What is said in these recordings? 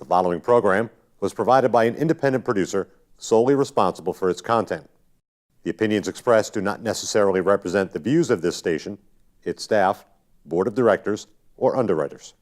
The following program was provided by an independent producer solely responsible for its content. The opinions expressed do not necessarily represent the views of this station, its staff, board of directors, or underwriters.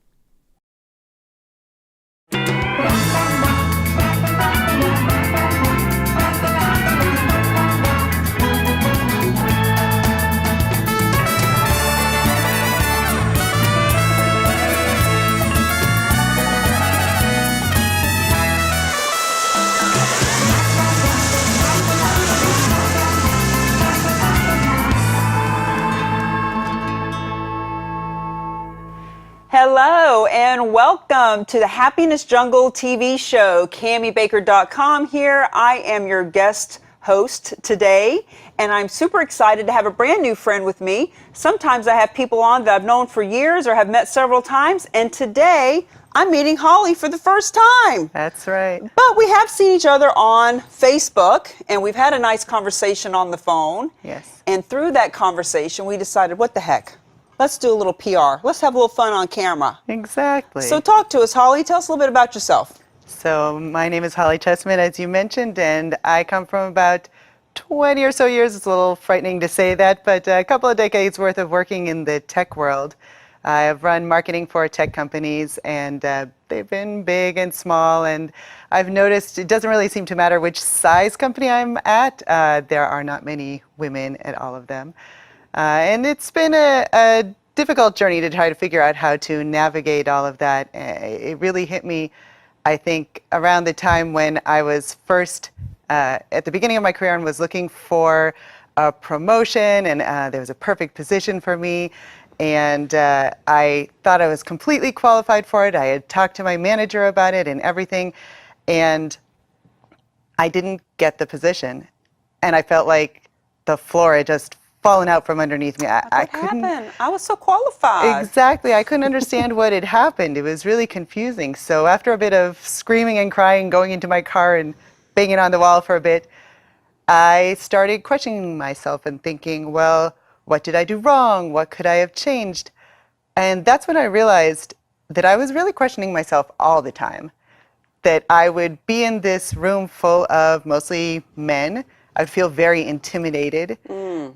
Hello and welcome to the Happiness Jungle TV show. CamiBaker.com here. I am your guest host today, and I'm super excited to have a brand new friend with me. Sometimes I have people on that I've known for years or have met several times, and today I'm meeting Holly for the first time. That's right. But we have seen each other on Facebook, and we've had a nice conversation on the phone. Yes. And through that conversation, we decided, what the heck? Let's do a little PR. Let's have a little fun on camera. Exactly. So talk to us, Holly. Tell us a little bit about yourself. So my name is Holly Chessman, as you mentioned, and I come from about 20 or so years. It's a little frightening to say that, but a couple of decades worth of working in the tech world. I've run marketing for tech companies, and they've been big and small, and I've noticed it doesn't really seem to matter which size company I'm at. There are not many women at all of them. And it's been a difficult journey to try to figure out how to navigate all of that. It really hit me, I think, around the time when I was first at the beginning of my career and was looking for a promotion, and there was a perfect position for me. And I thought I was completely qualified for it. I had talked to my manager about it and everything, and I didn't get the position. And I felt like the floor had just fallen out from underneath me. What happened? I was so qualified. Exactly. I couldn't understand what had happened. It was really confusing. So after a bit of screaming and crying, going into my car and banging on the wall for a bit, I started questioning myself and thinking, well, what did I do wrong? What could I have changed? And that's when I realized that I was really questioning myself all the time. That I would be in this room full of mostly men. I'd feel very intimidated,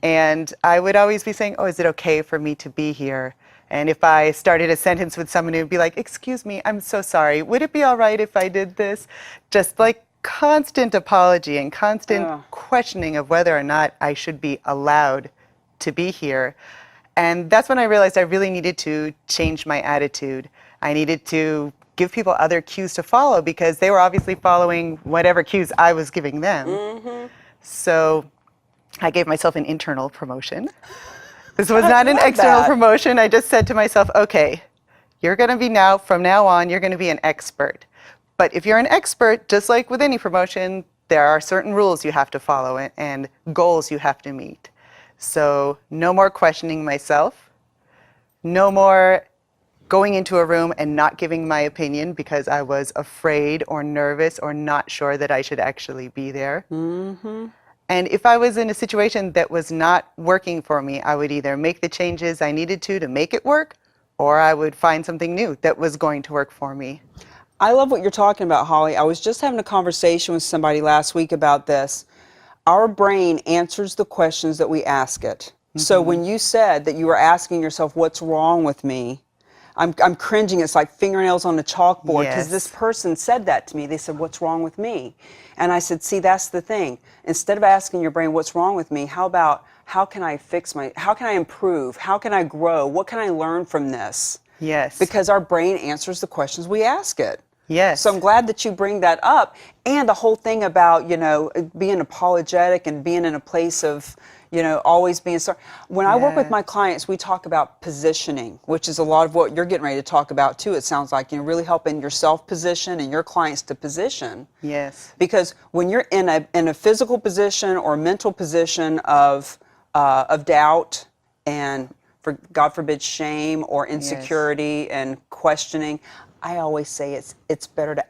and I would always be saying, oh, is it okay for me to be here? And if I started a sentence with someone, it would be like, excuse me, I'm so sorry. Would it be all right if I did this? Just like constant apology and constant questioning of whether or not I should be allowed to be here. And that's when I realized I really needed to change my attitude. I needed to give people other cues to follow because they were obviously following whatever cues I was giving them. Mm-hmm. So I gave myself an internal promotion. This was not an external promotion. I just said to myself, okay, you're going to be from now on, you're going to be an expert. But if you're an expert, just like with any promotion, there are certain rules you have to follow and goals you have to meet. So no more questioning myself, no more going into a room and not giving my opinion because I was afraid or nervous or not sure that I should actually be there. Mm-hmm. And if I was in a situation that was not working for me, I would either make the changes I needed to make it work, or I would find something new that was going to work for me. I love what you're talking about, Holly. I was just having a conversation with somebody last week about this. Our brain answers the questions that we ask it. Mm-hmm. So when you said that you were asking yourself, what's wrong with me? I'm cringing. It's like fingernails on a chalkboard because this person said that to me. They said, what's wrong with me? And I said, see, that's the thing. Instead of asking your brain, what's wrong with me? How about, how can I how can I improve? How can I grow? What can I learn from this? Yes. Because our brain answers the questions we ask it. Yes. So I'm glad that you bring that up. And the whole thing about, being apologetic and being in a place of, always being sorry. When I work with my clients, we talk about positioning, which is a lot of what you're getting ready to talk about too. It sounds like, really helping yourself position and your clients to position. Yes. Because when you're in a physical position or mental position of doubt and, for God forbid, shame or insecurity and questioning, I always say it's better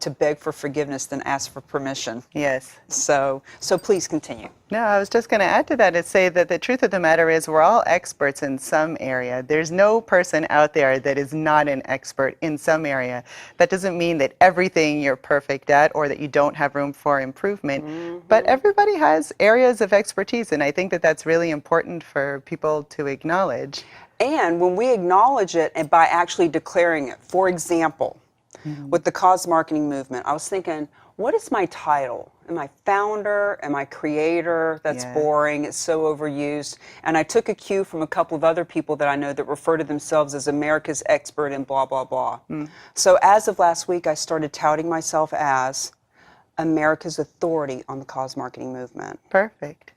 to beg for forgiveness than ask for permission. Yes. So please continue. No, I was just going to add to that and say that the truth of the matter is we're all experts in some area. There's no person out there that is not an expert in some area. That doesn't mean that everything you're perfect at or that you don't have room for improvement, but everybody has areas of expertise, and I think that that's really important for people to acknowledge. And when we acknowledge it and by actually declaring it, for example, with the cause marketing movement, I was thinking, what is my title? Am I founder? Am I creator? That's boring. It's so overused. And I took a cue from a couple of other people that I know that refer to themselves as America's expert in blah, blah, blah. So as of last week, I started touting myself as America's authority on the cause marketing movement. Perfect.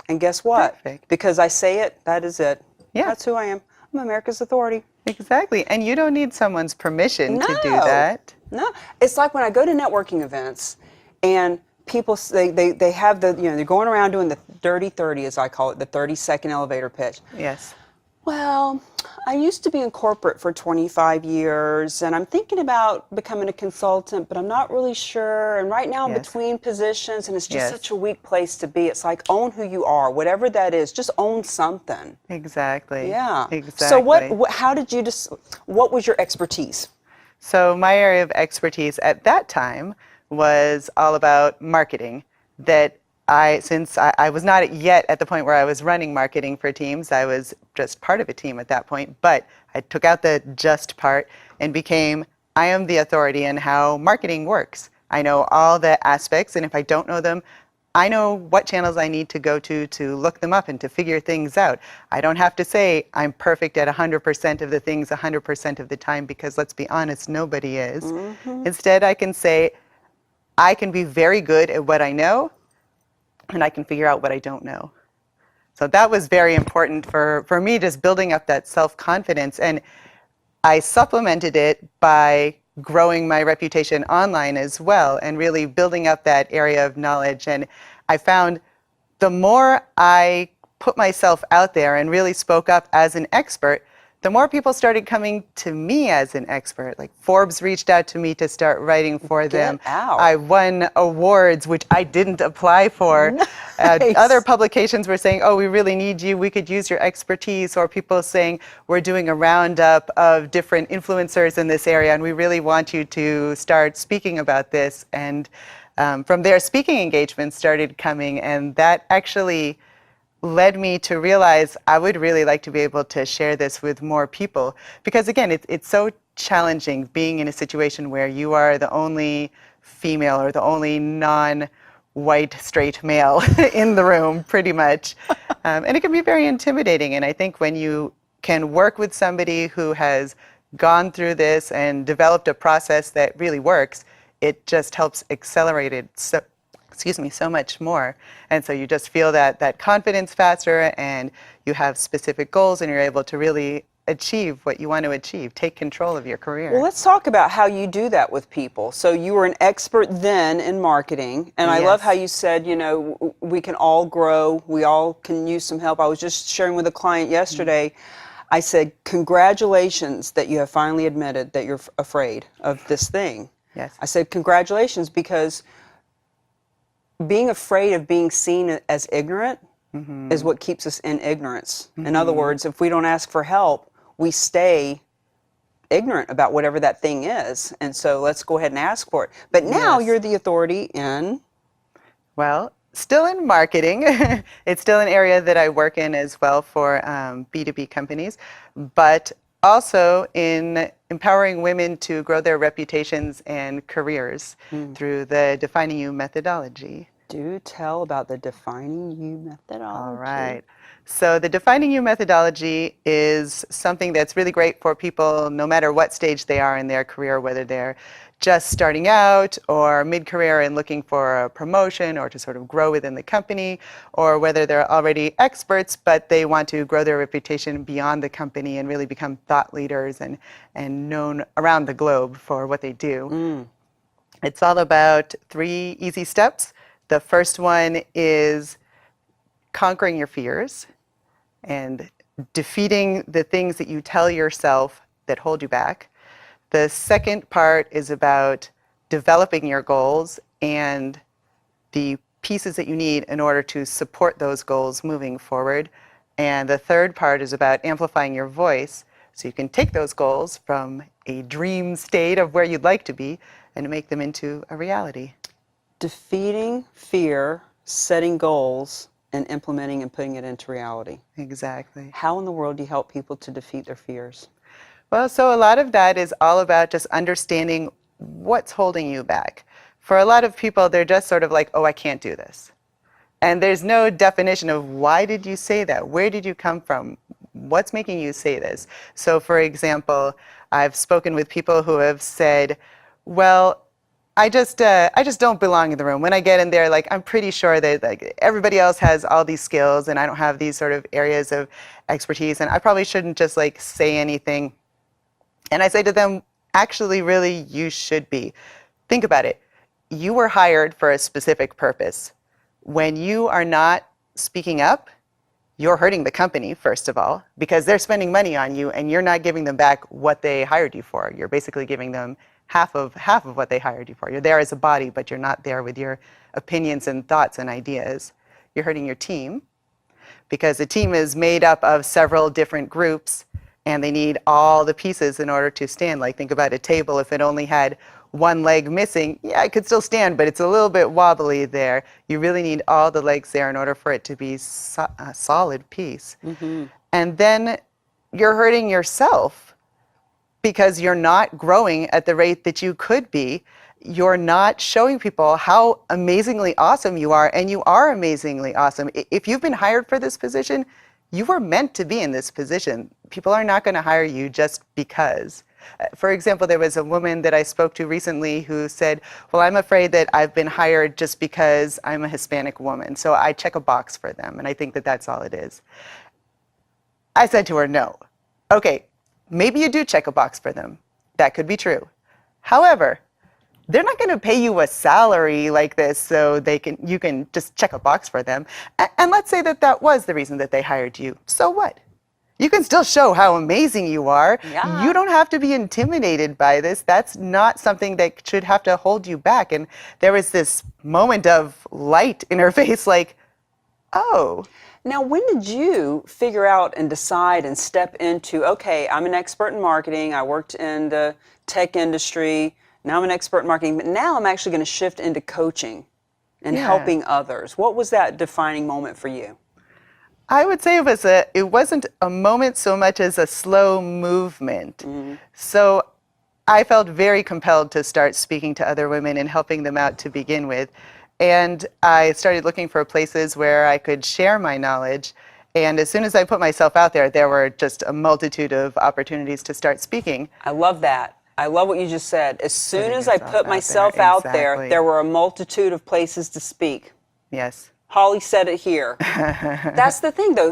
And guess what? Perfect. Because I say it, that is it. Yeah. That's who I am. I'm America's authority. Exactly. And you don't need someone's permission to do that. No. It's like when I go to networking events and people, they have the, they're going around doing the dirty 30, as I call it, the 30-second elevator pitch. Yes. Well, I used to be in corporate for 25 years, and I'm thinking about becoming a consultant, but I'm not really sure. And right now I'm between positions, and it's just such a weak place to be. It's like, own who you are, whatever that is. Just own something. Exactly. Yeah. Exactly. So how did you what was your expertise? So my area of expertise at that time was all about marketing. Since I was not yet at the point where I was running marketing for teams, I was just part of a team at that point, but I took out the just part and I am the authority in how marketing works. I know all the aspects, and if I don't know them, I know what channels I need to go to look them up and to figure things out. I don't have to say I'm perfect at 100% of the things 100% of the time, because let's be honest, nobody is. Instead, I can say I can be very good at what I know, and I can figure out what I don't know. So that was very important for me, just building up that self-confidence. And I supplemented it by growing my reputation online as well and really building up that area of knowledge. And I found the more I put myself out there and really spoke up as an expert, the more people started coming to me as an expert. Like Forbes reached out to me to start writing for them. I won awards, which I didn't apply for. Nice. Other publications were saying, oh, we really need you. We could use your expertise. Or people saying, we're doing a roundup of different influencers in this area, and we really want you to start speaking about this. And from there, speaking engagements started coming, and that actually led me to realize I would really like to be able to share this with more people. Because again, it's so challenging being in a situation where you are the only female or the only non-white straight male in the room, pretty much. And it can be very intimidating. And I think when you can work with somebody who has gone through this and developed a process that really works, it just helps accelerate it so much more. And so you just feel that confidence faster, and you have specific goals, and you're able to really achieve what you want to achieve, take control of your career. Well, let's talk about how you do that with people. So you were an expert then in marketing, and I love how you said, we can all grow, we all can use some help. I was just sharing with a client yesterday, I said, congratulations that you have finally admitted that you're afraid of this thing. Yes. I said, congratulations, because being afraid of being seen as ignorant is what keeps us in ignorance. In other words, if we don't ask for help, we stay ignorant about whatever that thing is. And so let's go ahead and ask for it. But now you're the authority in? Well, still in marketing. It's still an area that I work in as well for B2B companies, but also in empowering women to grow their reputations and careers through the Defining You methodology. Do tell about the Defining You methodology. All right. So the Defining You methodology is something that's really great for people no matter what stage they are in their career, whether they're just starting out or mid-career and looking for a promotion or to sort of grow within the company, or whether they're already experts but they want to grow their reputation beyond the company and really become thought leaders and known around the globe for what they do. It's all about 3 easy steps. The first one is conquering your fears and defeating the things that you tell yourself that hold you back. The second part is about developing your goals and the pieces that you need in order to support those goals moving forward. And the third part is about amplifying your voice so you can take those goals from a dream state of where you'd like to be and make them into a reality. Defeating fear, setting goals, and implementing and putting it into reality. Exactly. How in the world do you help people to defeat their fears? Well, so a lot of that is all about just understanding what's holding you back. For a lot of people, they're just sort of like, oh, I can't do this. And there's no definition of why did you say that? Where did you come from? What's making you say this? So for example, I've spoken with people who have said, well, I just don't belong in the room. When I get in there, like, I'm pretty sure that like everybody else has all these skills and I don't have these sort of areas of expertise, and I probably shouldn't just like say anything. And I say to them, actually, really, you should be. Think about it. You were hired for a specific purpose. When you are not speaking up, you're hurting the company, first of all, because they're spending money on you and you're not giving them back what they hired you for. You're basically giving them half of what they hired you for. You're there as a body, but you're not there with your opinions and thoughts and ideas. You're hurting your team because the team is made up of several different groups and they need all the pieces in order to stand. Like, think about a table. If it only had one leg missing, yeah, it could still stand, but it's a little bit wobbly there. You really need all the legs there in order for it to be a solid piece. Mm-hmm. And then you're hurting yourself because you're not growing at the rate that you could be. You're not showing people how amazingly awesome you are, and you are amazingly awesome. If you've been hired for this position, you were meant to be in this position. People are not going to hire you just because. For example, there was a woman that I spoke to recently who said, well, I'm afraid that I've been hired just because I'm a Hispanic woman, so I check a box for them, and I think that that's all it is. I said to her, no. Okay, maybe you do check a box for them. That could be true. However, they're not going to pay you a salary like this so you can just check a box for them. And let's say that that was the reason that they hired you. So what? You can still show how amazing you are. Yeah. You don't have to be intimidated by this. That's not something that should have to hold you back. And there was this moment of light in her face, like, oh. Now, when did you figure out and decide and step into, okay, I'm an expert in marketing, I worked in the tech industry, now I'm an expert in marketing, but now I'm actually going to shift into coaching and helping others. What was that defining moment for you? I would say it wasn't a moment so much as a slow movement. Mm-hmm. So I felt very compelled to start speaking to other women and helping them out to begin with. And I started looking for places where I could share my knowledge. And as soon as I put myself out there, there were just a multitude of opportunities to start speaking. I love that. I love what you just said. As soon as I put myself out there, there were a multitude of places to speak. Yes. Holly said it here. That's the thing, though,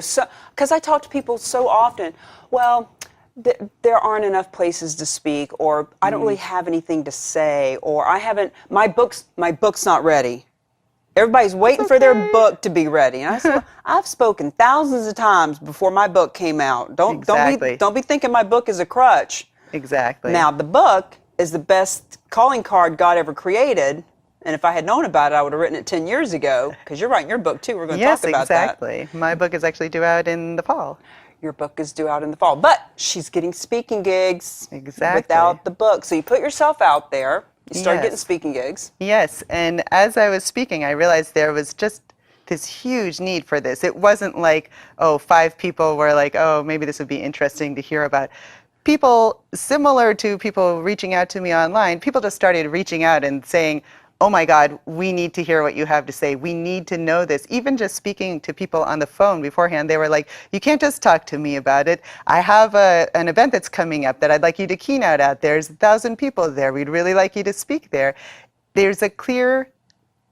because I talk to people so often. Well, there aren't enough places to speak, or I don't really have anything to say, or I haven't. My book's not ready. Everybody's waiting for their book to be ready. And I said, well, I've spoken thousands of times before my book came out. Don't be thinking my book is a crutch. Exactly. Now, the book is the best calling card God ever created. And if I had known about it, I would have written it 10 years ago, because you're writing your book too. We're going to talk about that. Yes, exactly. My book is actually due out in the fall. Your book is due out in the fall. But she's getting speaking gigs without the book. So you put yourself out there. You start getting speaking gigs. Yes. And as I was speaking, I realized there was just this huge need for this. It wasn't like, 5 people were like, maybe this would be interesting to hear about. People similar to people reaching out to me online, people just started reaching out and saying, oh my God, we need to hear what you have to say. We need to know this. Even just speaking to people on the phone beforehand, they were like, you can't just talk to me about it. I have an event that's coming up that I'd like you to keynote at. There's 1,000 people there. We'd really like you to speak there. There's a clear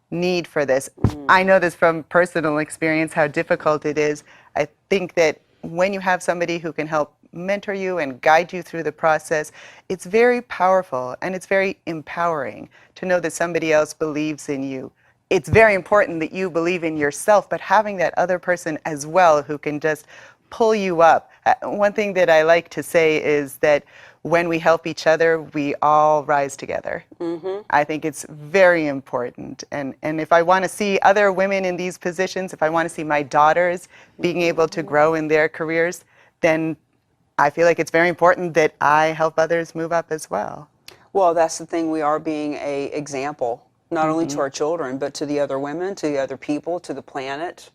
need for this. I know this from personal experience, how difficult it is. I think that when you have somebody who can help mentor you and guide you through the process, it's very powerful and it's very empowering to know that somebody else believes in you. It's very important that you believe in yourself, but having that other person as well who can just pull you up. One thing that I like to say is that when we help each other, we all rise together. I think it's very important. And if I want to see other women in these positions, if I want to see my daughters being able to grow in their careers, then I feel like it's very important that I help others move up as well. Well, that's the thing. We are being a example, not only to our children, but to the other women, to the other people, to the planet.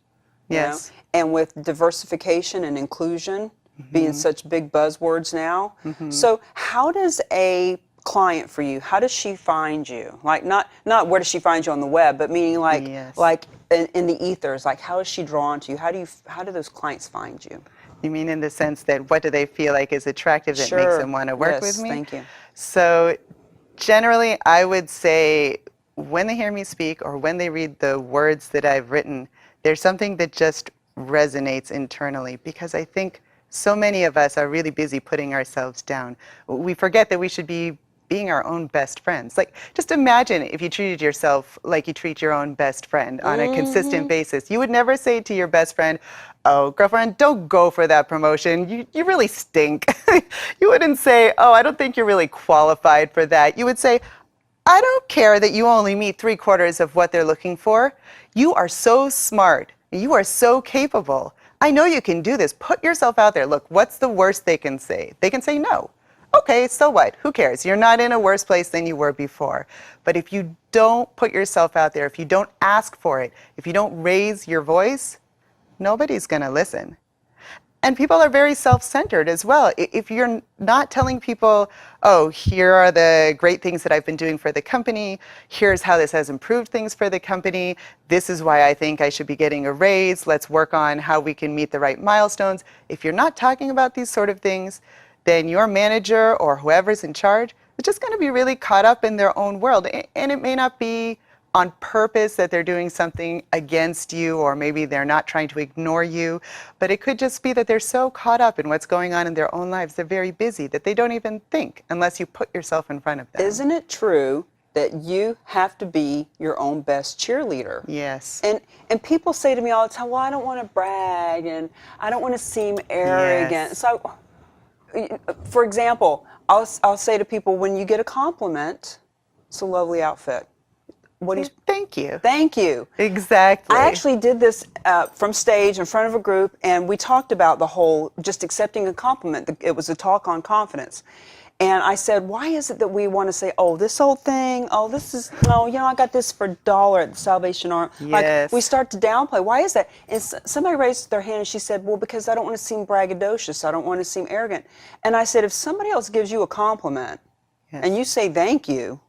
you know? Yes. And with diversification and inclusion being such big buzzwords now. So how does a client for you, how does she find you? Like not where does she find you on the web, but meaning like Yes. like in the ethers, like how is she drawn to you? How do those clients find you? You mean in the sense that what do they feel like is attractive that makes them want to work with me? Thank you. So generally, I would say when they hear me speak or when they read the words that I've written, there's something that just resonates internally, because I think so many of us are really busy putting ourselves down. We forget that we should be being our own best friends. Like, just imagine if you treated yourself like you treat your own best friend on a consistent basis. You would never say to your best friend, "Oh, girlfriend, don't go for that promotion. You really stink." You wouldn't say, "Oh, I don't think you're really qualified for that." You would say, "I don't care that you only meet 3/4 of what they're looking for. You are so smart. You are so capable. I know you can do this. Put yourself out there. Look, what's the worst they can say? They can say no. Okay, so what? Who cares? You're not in a worse place than you were before." But if you don't put yourself out there, if you don't ask for it, if you don't raise your voice, nobody's going to listen. And people are very self-centered as well. If you're not telling people, "Oh, here are the great things that I've been doing for the company. Here's how this has improved things for the company. This is why I think I should be getting a raise. Let's work on how we can meet the right milestones." If you're not talking about these sort of things, then your manager or whoever's in charge is just going to be really caught up in their own world. And it may not be on purpose that they're doing something against you, or maybe they're not trying to ignore you, but it could just be that they're so caught up in what's going on in their own lives, they're very busy, that they don't even think unless you put yourself in front of them. Isn't it true that you have to be your own best cheerleader? Yes. And people say to me all the time, "Well, I don't want to brag and I don't want to seem arrogant." Yes. So, for example, I'll say to people, when you get a compliment, "It's a lovely outfit." What do you? Thank you. Thank you. Exactly. I actually did this from stage in front of a group, and we talked about the whole just accepting a compliment. It was a talk on confidence. And I said, why is it that we want to say, "Oh, this old thing, oh, this is, no, I got this for $1 at the Salvation Army." Yes. Like, we start to downplay. Why is that? And somebody raised their hand and she said, "Well, because I don't want to seem braggadocious. I don't want to seem arrogant." And I said, if somebody else gives you a compliment and you say thank you,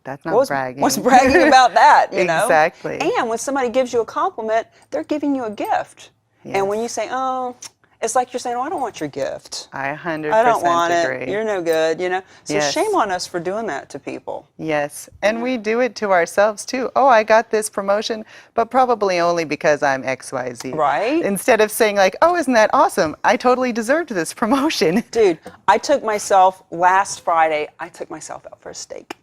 that's not bragging. what's bragging about that, you know? Exactly. And when somebody gives you a compliment, they're giving you a gift. Yes. And when you say, "Oh," it's like you're saying, "Oh, I don't want your gift. I 100% I don't want agree. it. You're no good," So Yes. shame on us for doing that to people. Yes, and we do it to ourselves too. "Oh, I got this promotion, but probably only because I'm XYZ. Right. Instead of saying like, "Oh, isn't that awesome? I totally deserved this promotion." Dude, last Friday, I took myself out for a steak.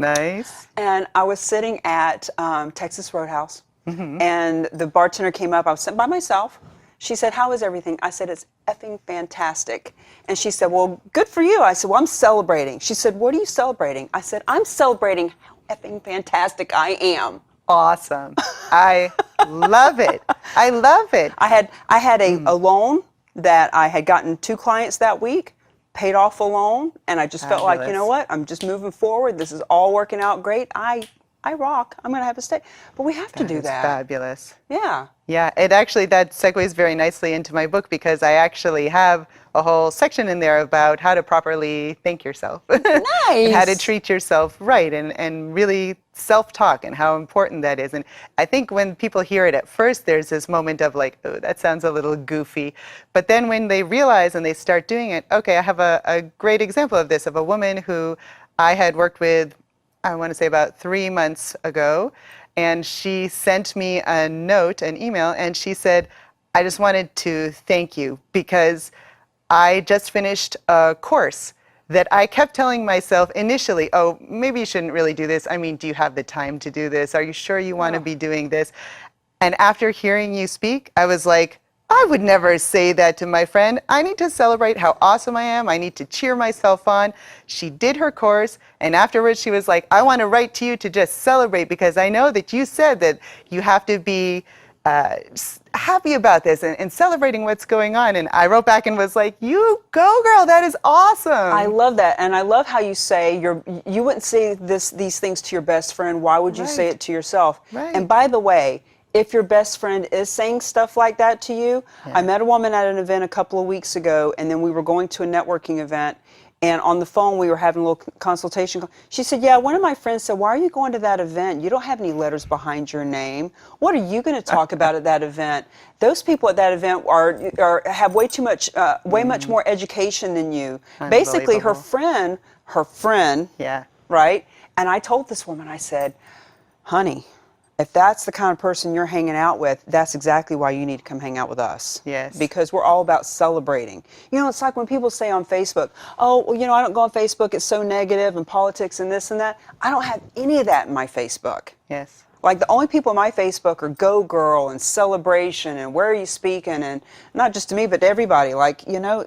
Nice. And I was sitting at Texas Roadhouse, and the bartender came up. I was sitting by myself. She said, "How is everything?" I said, "It's effing fantastic." And she said, "Well, good for you." I said, "Well, I'm celebrating." She said, "What are you celebrating?" I said, "I'm celebrating how effing fantastic I am." Awesome. I love it. I love it. I had a loan that I had gotten 2 clients that week, paid off a loan, and I just felt like, you Fabulous. know what? I'm just moving forward. This is all working out great. I rock. I'm going to have a stay. But we have to do It's that. fabulous. Yeah. Yeah, that segues very nicely into my book, because I actually have a whole section in there about how to properly thank yourself. Nice. How to treat yourself right, and really self-talk, and how important that is. And I think when people hear it at first, there's this moment of like, "Oh, that sounds a little goofy." But then when they realize and they start doing it, okay, I have a great example of this, of a woman who I had worked with, I want to say about 3 months ago. And she sent me a note, an email, and she said, "I just wanted to thank you because I just finished a course that I kept telling myself initially, oh, maybe you shouldn't really do this. I mean, do you have the time to do this? Are you sure you want to be doing this?" And after hearing you speak, I was like, I would never say that to my friend. I need to celebrate how awesome I am. I need to cheer myself on. She did her course, and afterwards she was like, I want to write to you to just celebrate because I know that you said that you have to be happy about this and celebrating what's going on. And I wrote back and was like, you go, girl, that is awesome. I love that. And I love how you say you wouldn't say these things to your best friend. Why would you say it to yourself? Right. And by the way, if your best friend is saying stuff like that to you, I met a woman at an event a couple of weeks ago, and then we were going to a networking event, and on the phone we were having a little consultation. She said, yeah, one of my friends said, why are you going to that event? You don't have any letters behind your name. What are you going to talk about at that event? Those people at that event have way much more education than you. Basically, her friend, right? And I told this woman, I said, honey, if that's the kind of person you're hanging out with, that's exactly why you need to come hang out with us. Yes. Because we're all about celebrating. You know, it's like when people say on Facebook, oh, well, you know, I don't go on Facebook, it's so negative and politics and this and that. I don't have any of that in my Facebook. Yes. Like the only people in my Facebook are Go Girl and Celebration and Where Are You Speaking, and not just to me, but to everybody. Like, you know,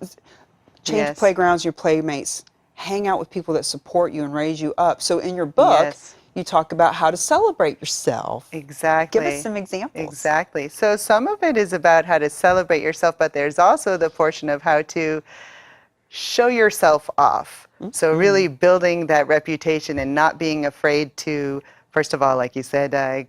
change playgrounds, your playmates. Hang out with people that support you and raise you up. So in your book, you talk about how to celebrate yourself. Exactly. Give us some examples. Exactly. So some of it is about how to celebrate yourself, but there's also the portion of how to show yourself off. So really building that reputation and not being afraid to, first of all, like you said,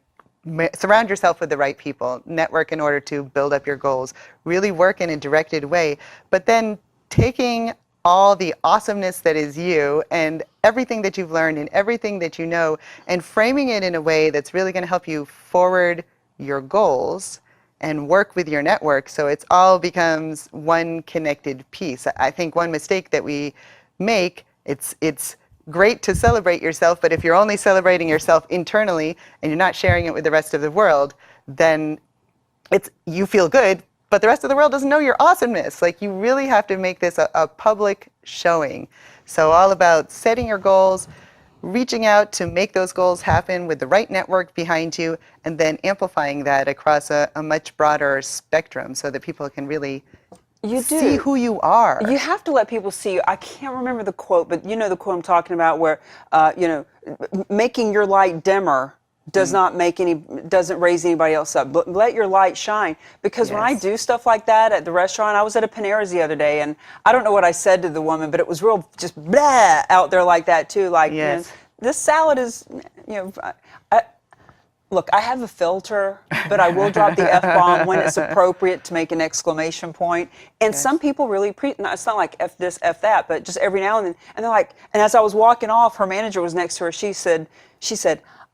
surround yourself with the right people, network in order to build up your goals, really work in a directed way, but then taking all the awesomeness that is you and everything that you've learned and everything that you know and framing it in a way that's really going to help you forward your goals and work with your network so it's all becomes one connected piece. I think one mistake that we make, it's great to celebrate yourself, but if you're only celebrating yourself internally and you're not sharing it with the rest of the world, then you feel good, but the rest of the world doesn't know your awesomeness. Like, you really have to make this a public showing. So all about setting your goals, reaching out to make those goals happen with the right network behind you, and then amplifying that across a much broader spectrum so that people can really see who you are. You have to let people see you. I can't remember the quote, but you know the quote I'm talking about where, you know, making your light dimmer doesn't raise anybody else up. But let your light shine. Because when I do stuff like that at the restaurant, I was at a Panera's the other day, and I don't know what I said to the woman, but it was real just blah out there like that too. Like, you know, this salad is, you know, look, I have a filter, but I will drop the F-bomb when it's appropriate to make an exclamation point. And some people really, it's not like F this, F that, but just every now and then. And they're like, and as I was walking off, her manager was next to her. She said,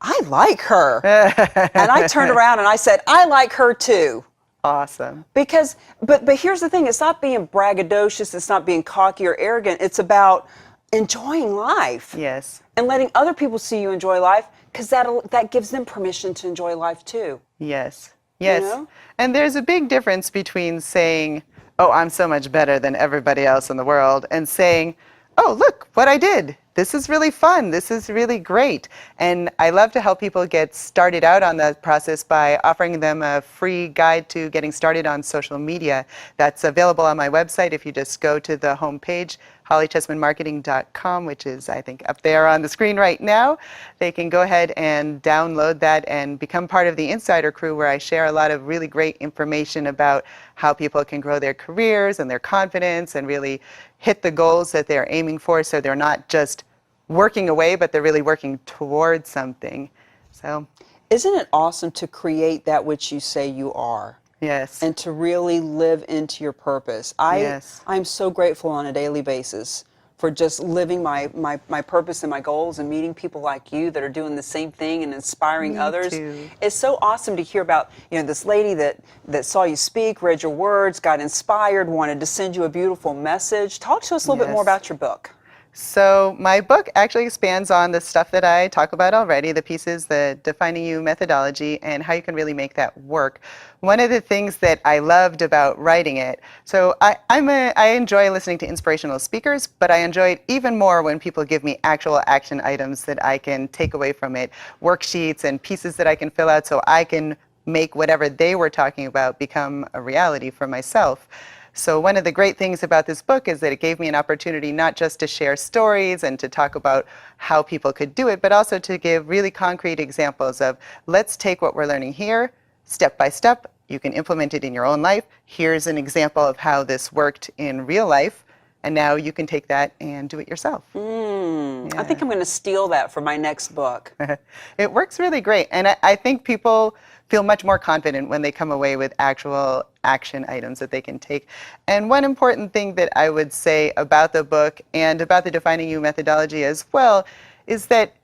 I like her. And I turned around and I said, I like her too. Awesome. Because, but here's the thing, it's not being braggadocious, it's not being cocky or arrogant, it's about enjoying life. Yes. And letting other people see you enjoy life, because that gives them permission to enjoy life too. Yes. Yes. You know? And there's a big difference between saying, oh, I'm so much better than everybody else in the world, and saying, oh, look what I did. This is really fun. This is really great. And I love to help people get started out on that process by offering them a free guide to getting started on social media. That's available on my website. If you just go to the homepage, hollychessmanmarketing.com, which is, I think, up there on the screen right now. They can go ahead and download that and become part of the Insider Crew, where I share a lot of really great information about how people can grow their careers and their confidence and really hit the goals that they're aiming for, so they're not just working away, but they're really working towards something. So, isn't it awesome to create that which you say you are? Yes. And to really live into your purpose. I'm so grateful on a daily basis for just living my purpose and my goals and meeting people like you that are doing the same thing and inspiring others. Too. It's so awesome to hear about, you know, this lady that saw you speak, read your words, got inspired, wanted to send you a beautiful message. Talk to us a little bit more about your book. So my book actually expands on the stuff that I talk about already, the pieces, the Defining You methodology, and how you can really make that work. One of the things that I loved about writing it, so I enjoy listening to inspirational speakers, but I enjoy it even more when people give me actual action items that I can take away from it, worksheets and pieces that I can fill out so I can make whatever they were talking about become a reality for myself. So one of the great things about this book is that it gave me an opportunity not just to share stories and to talk about how people could do it, but also to give really concrete examples of, let's take what we're learning here, step by step. You can implement it in your own life. Here's an example of how this worked in real life. And now you can take that and do it yourself. I think I'm going to steal that for my next book. It works really great. And I think people feel much more confident when they come away with actual action items that they can take. And one important thing that I would say about the book and about the Defining You methodology as well is that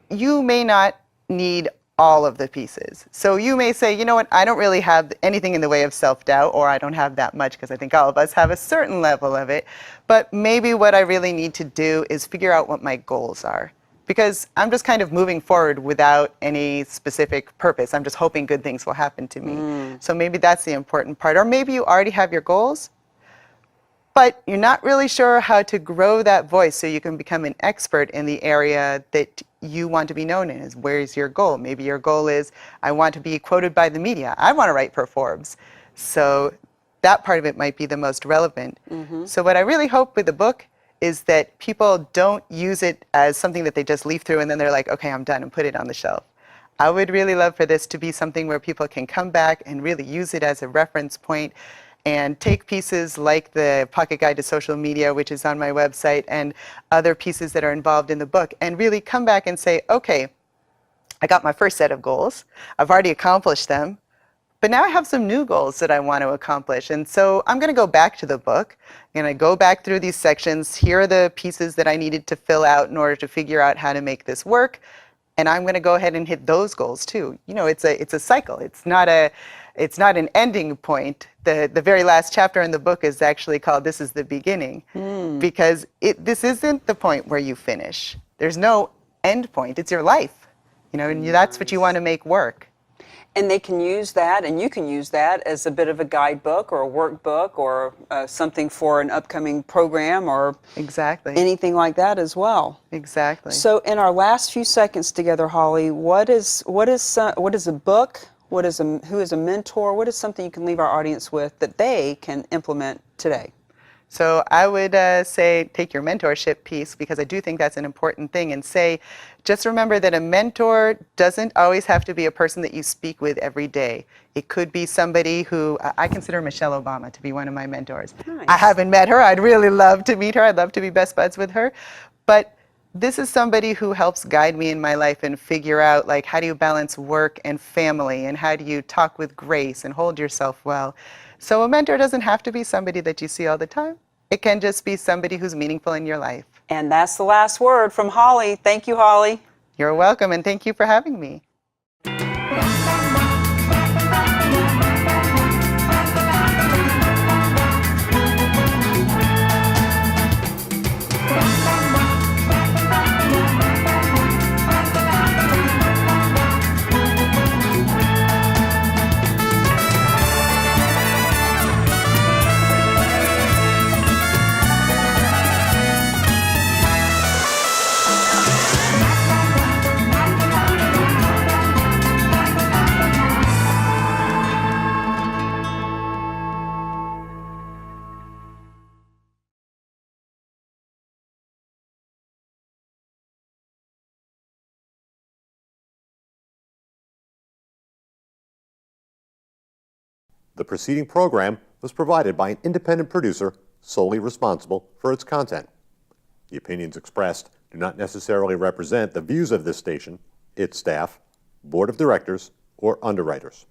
you may not need all of the pieces. So you may say, you know what, I don't really have anything in the way of self-doubt, or I don't have that much, because I think all of us have a certain level of it. But maybe what I really need to do is figure out what my goals are. Because I'm just kind of moving forward without any specific purpose. I'm just hoping good things will happen to me. So maybe that's the important part. Or maybe you already have your goals, but you're not really sure how to grow that voice so you can become an expert in the area that you want to be known in. Is where's your goal? Maybe your goal is, I want to be quoted by the media. I want to write for Forbes. So that part of it might be the most relevant. So what I really hope with the book is that people don't use it as something that they just leaf through and then they're like, okay, I'm done, and put it on the shelf. I would really love for this to be something where people can come back and really use it as a reference point and take pieces like the Pocket Guide to Social Media, which is on my website, and other pieces that are involved in the book, and really come back and say, okay, I got my first set of goals. I've already accomplished them. But now I have some new goals that I want to accomplish. And so I'm going to go back to the book. I'm going to go back through these sections. Here are the pieces that I needed to fill out in order to figure out how to make this work. And I'm going to go ahead and hit those goals too. You know, it's a cycle. It's not an ending point. The very last chapter in the book is actually called "This is the Beginning," because this isn't the point where you finish. There's no end point. It's your life. You know, and that's what you want to make work. And they can use that, and you can use that as a bit of a guidebook or a workbook or something for an upcoming program or Exactly. anything like that as well. Exactly. So in our last few seconds together, Holly, what is a book? Who is a mentor? What is something you can leave our audience with that they can implement today? So I would say take your mentorship piece, because I do think that's an important thing, and say, just remember that a mentor doesn't always have to be a person that you speak with every day. It could be somebody who, I consider Michelle Obama to be one of my mentors. Nice. I haven't met her. I'd really love to meet her. I'd love to be best buds with her. But this is somebody who helps guide me in my life and figure out, like, how do you balance work and family, and how do you talk with grace and hold yourself well. So a mentor doesn't have to be somebody that you see all the time. It can just be somebody who's meaningful in your life. And that's the last word from Holly. Thank you, Holly. You're welcome, and thank you for having me. The preceding program was provided by an independent producer solely responsible for its content. The opinions expressed do not necessarily represent the views of this station, its staff, board of directors, or underwriters.